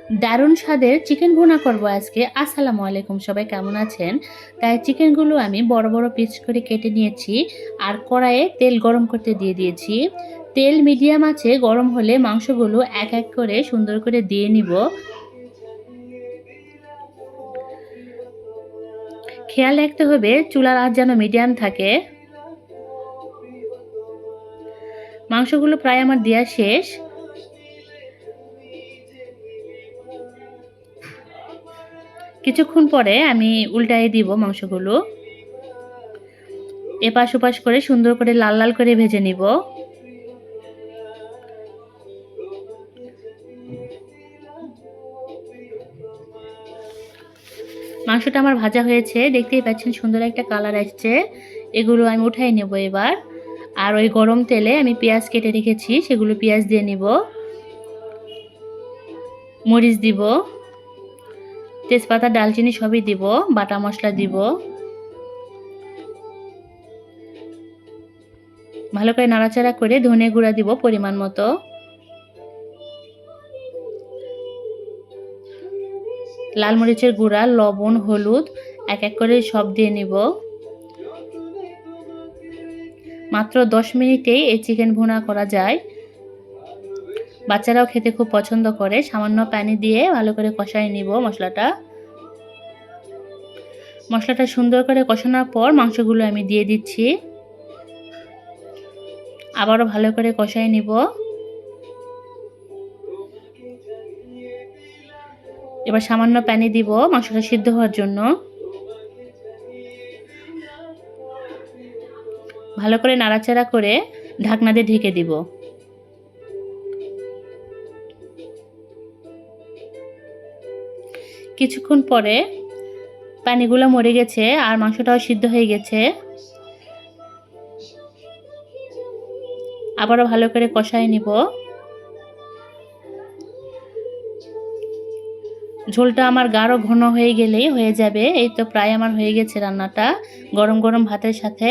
দারুণ স্বাদের চিকেন ভুনা করব আজকে। আসসালামু আলাইকুম, সবাই কেমন আছেন? তাই চিকেনগুলো আমি বড় বড় পিস করে কেটে নিয়েছি আর কড়াইয়ে তেল গরম করতে দিয়ে দিয়েছি। তেল মিডিয়াম আছে গরম হলে মাংসগুলো এক এক করে সুন্দর করে দিয়ে নিব। খেয়াল রাখতে হবে চুলার আঁচ যেন মিডিয়াম থাকে। মাংসগুলো প্রায় আমার দেওয়া শেষ। কিছুক্ষণ পরে আমি উল্টায়ে দিব মাংসগুলো। এপাশ ওপাশ করে সুন্দর করে লাল লাল করে ভেজে নিব। মাংসটা আমার ভাজা হয়েছে, দেখতেই পাচ্ছেন সুন্দর একটা কালার আসছে। এগুলো আমি উঠাই নেব এবার। আর ওই গরম তেলে আমি পেঁয়াজ কেটে রেখেছি, সেগুলো পেঁয়াজ দিয়ে নিব, মরিচ দিব, তেজপাতা ডালচিনি সবই দিব, বাটা মশলা দিব। ভালো করে নাড়াচাড়া করে ধনে গুঁড়া দিব পরিমাণ মতো। লাল মরিচের গুঁড়া, লবণ, হলুদ এক এক করে সব দিয়ে নিব। মাত্র 10 মিনিটেই এই চিকেন ভুনা করা যায়। বাচ্চারাও খেতে খুব পছন্দ করে। সামান্য পানি দিয়ে ভালো করে কষায় নিব মশলাটা সুন্দর করে কষানোর পর মাংসগুলো আমি দিয়ে দিচ্ছি। আবারও ভালো করে কষায় নিব। এবার সামান্য পানি দিব মাংসটা সিদ্ধ হওয়ার জন্য। ভালো করে নাড়াচাড়া করে ঢাকনা দিয়ে ঢেকে দিব। কিছুক্ষণ পরে পানিগুলো মরে গেছে আর মাংসটাও সিদ্ধ হয়ে গেছে। আবারও ভালো করে কষায় নিব। ঝোলটা আমার গাঢ় ঘন হয়ে গেলেই হয়ে যাবে। এই তো প্রায় আমার হয়ে গেছে রান্নাটা। গরম গরম ভাতের সাথে